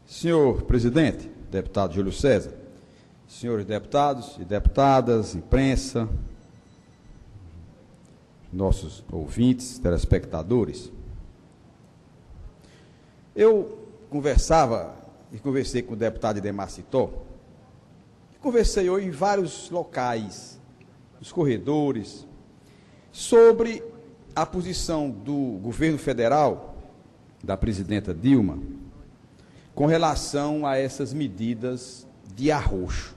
Senhor presidente, deputado Júlio César, senhores deputados e deputadas, imprensa, nossos ouvintes, telespectadores, eu conversei com o deputado Idemar Citó, conversei hoje em vários locais, nos corredores, sobre a posição do governo federal, da presidenta Dilma, com relação a essas medidas de arroxo.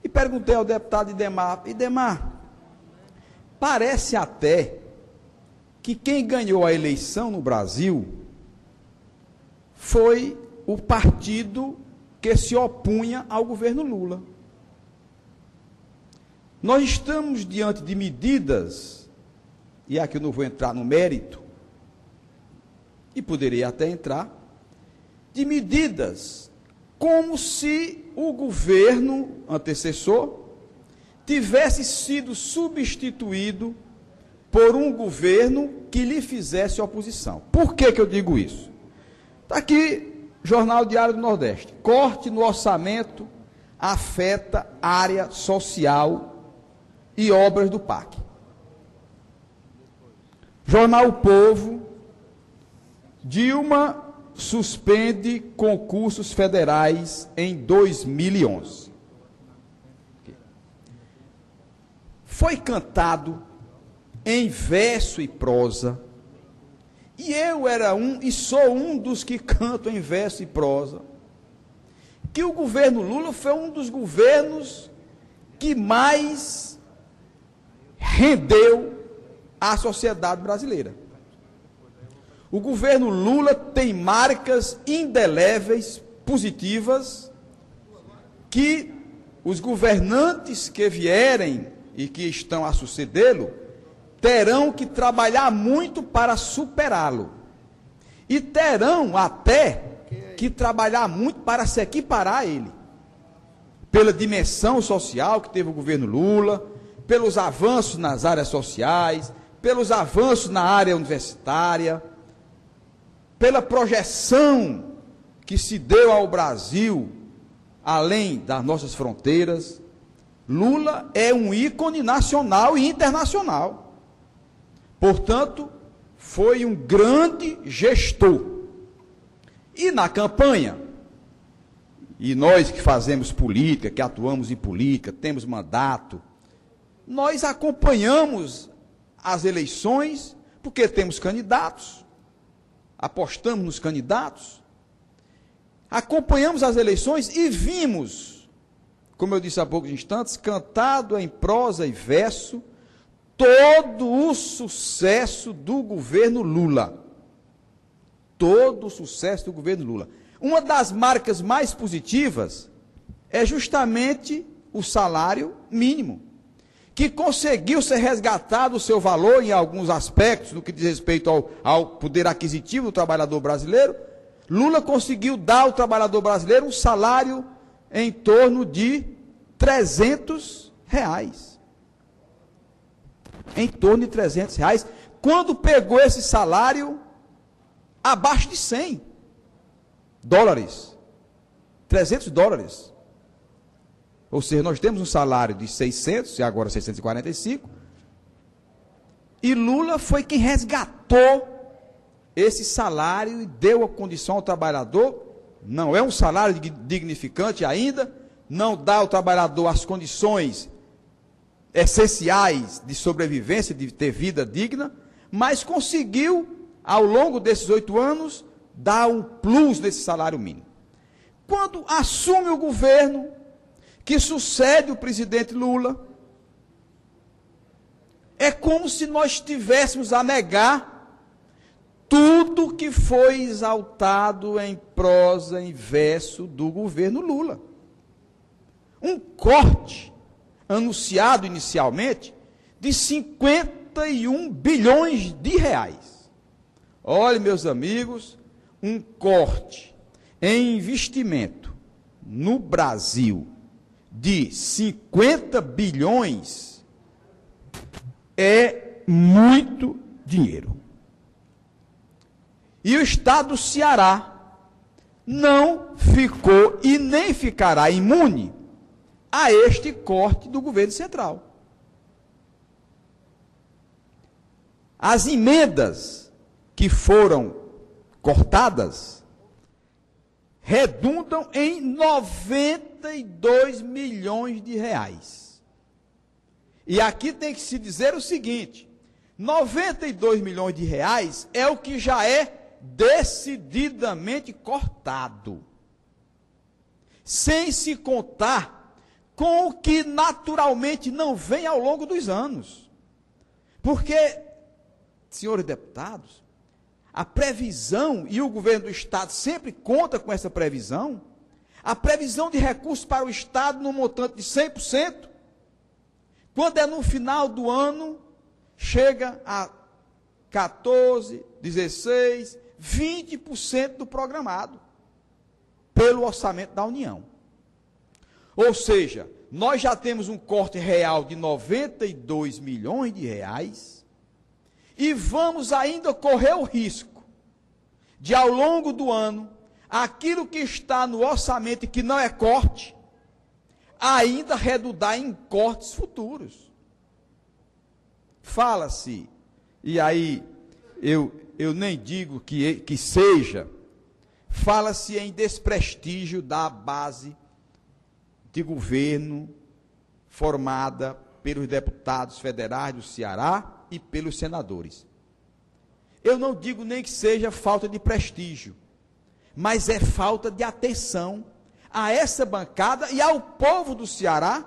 E perguntei ao deputado Idemar, parece até que quem ganhou a eleição no Brasil foi o partido que se opunha ao governo Lula. Nós estamos diante de medidas, e aqui eu não vou entrar no mérito, e poderia até entrar, de medidas como se o governo antecessor tivesse sido substituído por um governo que lhe fizesse oposição. Por que eu digo isso? Está aqui, Jornal Diário do Nordeste. Corte no orçamento afeta área social e obras do PAC. Jornal O Povo, Dilma suspende concursos federais em 2011. Foi cantado em verso e prosa, e eu era e sou um dos que canto em verso e prosa, que o governo Lula foi um dos governos que mais rendeu à sociedade brasileira. O governo Lula tem marcas indeléveis, positivas, que os governantes que vierem e que estão a sucedê-lo terão que trabalhar muito para superá-lo. E terão até que trabalhar muito para se equiparar a ele. Pela dimensão social que teve o governo Lula, pelos avanços nas áreas sociais, pelos avanços na área universitária, pela projeção que se deu ao Brasil, além das nossas fronteiras. Lula é um ícone nacional e internacional. Portanto, foi um grande gestor. E na campanha, e nós que fazemos política, que atuamos em política, temos mandato, nós acompanhamos as eleições, porque temos candidatos, apostamos nos candidatos, acompanhamos as eleições e vimos, como eu disse há poucos instantes, cantado em prosa e verso, todo o sucesso do governo Lula. Todo o sucesso do governo Lula. Uma das marcas mais positivas é justamente o salário mínimo, que conseguiu ser resgatado o seu valor em alguns aspectos, no que diz respeito ao poder aquisitivo do trabalhador brasileiro. Lula conseguiu dar ao trabalhador brasileiro um salário em torno de R$300. Em torno de R$300. Quando pegou esse salário abaixo de $100. $300. Ou seja, nós temos um salário de 600, e agora 645, e Lula foi quem resgatou esse salário e deu a condição ao trabalhador. Não é um salário dignificante ainda, não dá ao trabalhador as condições essenciais de sobrevivência, de ter vida digna, mas conseguiu, ao longo desses 8 anos, dar um plus nesse salário mínimo. Quando assume o governo que sucede o presidente Lula, é como se nós estivéssemos a negar tudo que foi exaltado em prosa, em verso do governo Lula. Um corte anunciado inicialmente de 51 bilhões de reais. Olhe, meus amigos, um corte em investimento no Brasil de 50 bilhões é muito dinheiro. E o estado do Ceará, não ficou e nem ficará imune a este corte do governo central. As emendas que foram cortadas redundam em 92 milhões de reais. E aqui tem que se dizer o seguinte: 92 milhões de reais é o que já é decididamente cortado, sem se contar com o que naturalmente não vem ao longo dos anos. Porque, senhores deputados, a previsão, e o governo do Estado sempre conta com essa previsão, a previsão de recursos para o Estado no montante de 100%, quando é no final do ano, chega a 14%, 16%, 20% do programado, pelo orçamento da União. Ou seja, nós já temos um corte real de 92 milhões de reais, e vamos ainda correr o risco de, ao longo do ano, aquilo que está no orçamento e que não é corte, ainda redundar em cortes futuros. Fala-se, e aí eu nem digo que seja, fala-se em desprestígio da base de governo formada pelos deputados federais do Ceará e pelos senadores. Eu não digo nem que seja falta de prestígio, mas é falta de atenção a essa bancada e ao povo do Ceará,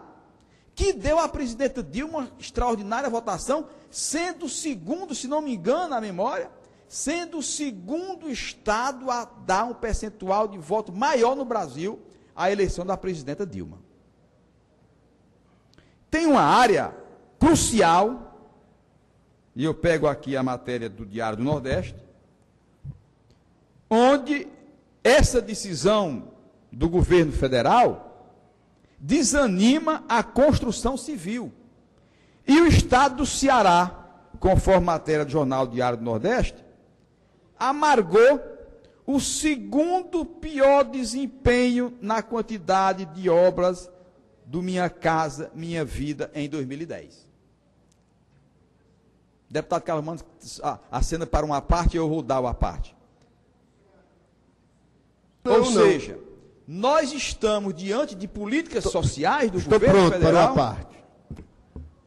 que deu à presidenta Dilma uma extraordinária votação, sendo o segundo, se não me engano a memória, sendo o segundo estado a dar um percentual de voto maior no Brasil à eleição da presidenta Dilma. Tem uma área crucial, e eu pego aqui a matéria do Diário do Nordeste, onde essa decisão do governo federal desanima a construção civil. E o estado do Ceará, conforme a matéria do jornal Diário do Nordeste, amargou o segundo pior desempenho na quantidade de obras do Minha Casa Minha Vida em 2010. Deputado Carlos Mano, acena para uma parte e eu vou dar uma parte. Ou seja, nós estamos diante de políticas sociais do governo federal,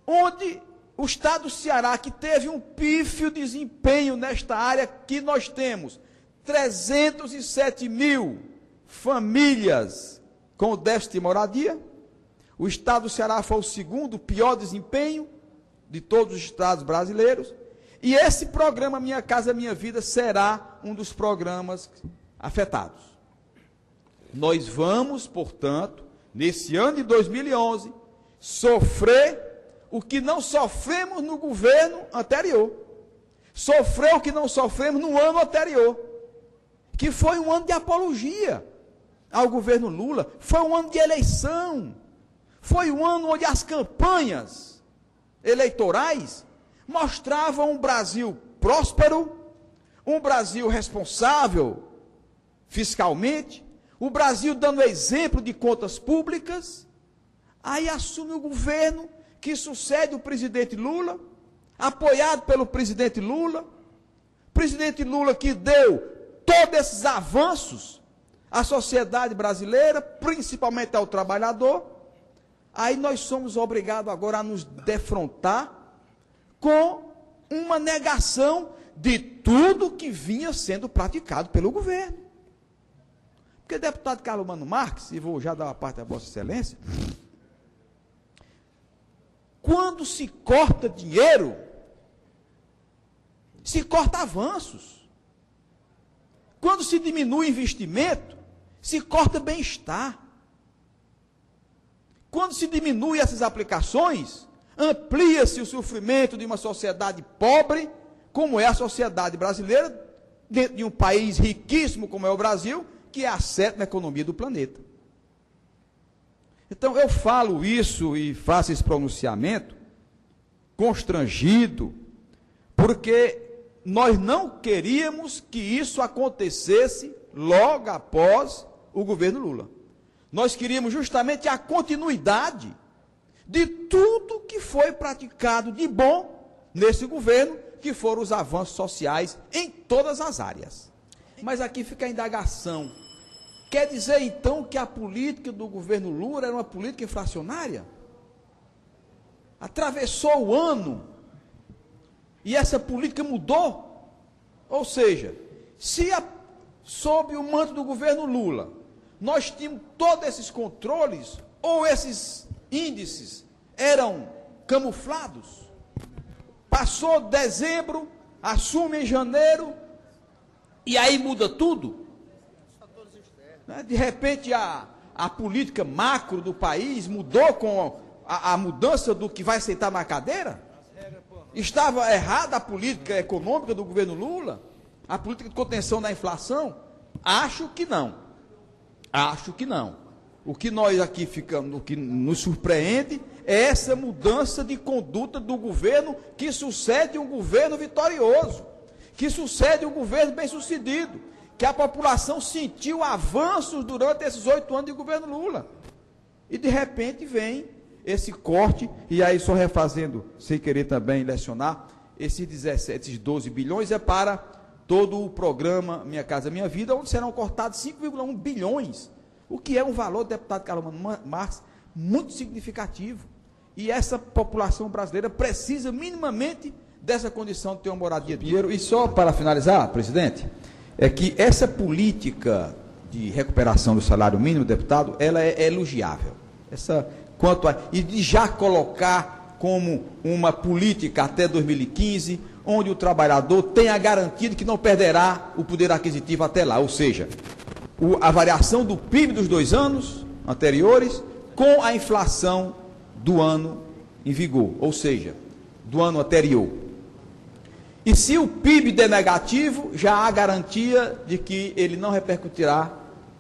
onde o estado do Ceará, que teve um pífio desempenho nesta área, que nós temos 307 mil famílias com déficit de moradia, o estado do Ceará foi o segundo pior desempenho de todos os estados brasileiros, e esse programa Minha Casa Minha Vida será um dos programas afetados. Nós vamos, portanto, nesse ano de 2011, sofrer o que não sofremos no governo anterior, sofrer o que não sofremos no ano anterior, que foi um ano de apologia ao governo Lula, foi um ano de eleição, foi um ano onde as campanhas eleitorais mostravam um Brasil próspero, um Brasil responsável fiscalmente, o Brasil dando exemplo de contas públicas. Aí assume o governo que sucede o presidente Lula, apoiado pelo presidente Lula que deu todos esses avanços à sociedade brasileira, principalmente ao trabalhador. Aí nós somos obrigados agora a nos defrontar com uma negação de tudo que vinha sendo praticado pelo governo. Porque, deputado Carlos Mano Marques, e vou já dar uma parte a Vossa Excelência, quando se corta dinheiro, se corta avanços. Quando se diminui investimento, se corta bem-estar. Quando se diminui essas aplicações, amplia-se o sofrimento de uma sociedade pobre, como é a sociedade brasileira, dentro de um país riquíssimo como é o Brasil, que é a sétima economia do planeta. Então, eu falo isso e faço esse pronunciamento constrangido, porque nós não queríamos que isso acontecesse logo após o governo Lula. Nós queríamos justamente a continuidade de tudo que foi praticado de bom nesse governo, que foram os avanços sociais em todas as áreas. Mas aqui fica a indagação. Quer dizer, então, que a política do governo Lula era uma política inflacionária? Atravessou o ano e essa política mudou? Ou seja, se sob o manto do governo Lula nós tínhamos todos esses controles, ou esses índices eram camuflados, passou dezembro, assume em janeiro, e aí muda tudo. De repente a política macro do país mudou com a mudança do que vai sentar na cadeira? Estava errada a política econômica do governo Lula? A política de contenção da inflação? Acho que não. Acho que não. O que nós aqui ficamos, o que nos surpreende é essa mudança de conduta do governo que sucede um governo vitorioso, que sucede um governo bem-sucedido, que a população sentiu avanços durante esses 8 anos de governo Lula. E de repente vem esse corte, e aí só refazendo, sem querer também lecionar, esses 12 bilhões é para todo o programa Minha Casa Minha Vida, onde serão cortados 5,1 bilhões, o que é um valor, deputado Carlos Marques, muito significativo. E essa população brasileira precisa minimamente dessa condição de ter uma moradia de dinheiro. E só para finalizar, presidente, é que essa política de recuperação do salário mínimo, deputado, ela é elogiável. E de já colocar como uma política até 2015, onde o trabalhador tem a garantia de que não perderá o poder aquisitivo até lá, ou seja, a variação do PIB dos 2 anos anteriores com a inflação do ano em vigor, ou seja, do ano anterior. E se o PIB der negativo, já há garantia de que ele não repercutirá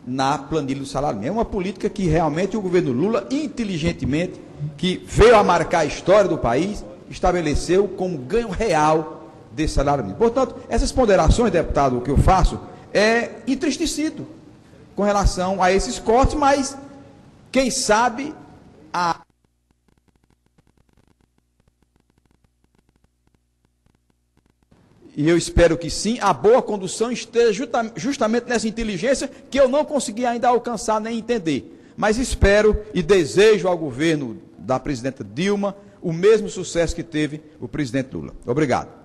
na planilha do salário mínimo. É uma política que realmente o governo Lula, inteligentemente, que veio a marcar a história do país, estabeleceu como ganho real desse salário mínimo. Portanto, essas ponderações, deputado, que eu faço, é entristecido com relação a esses cortes, mas quem sabe e eu espero que sim, a boa condução esteja justamente nessa inteligência que eu não consegui ainda alcançar nem entender. Mas espero e desejo ao governo da presidenta Dilma o mesmo sucesso que teve o presidente Lula. Obrigado.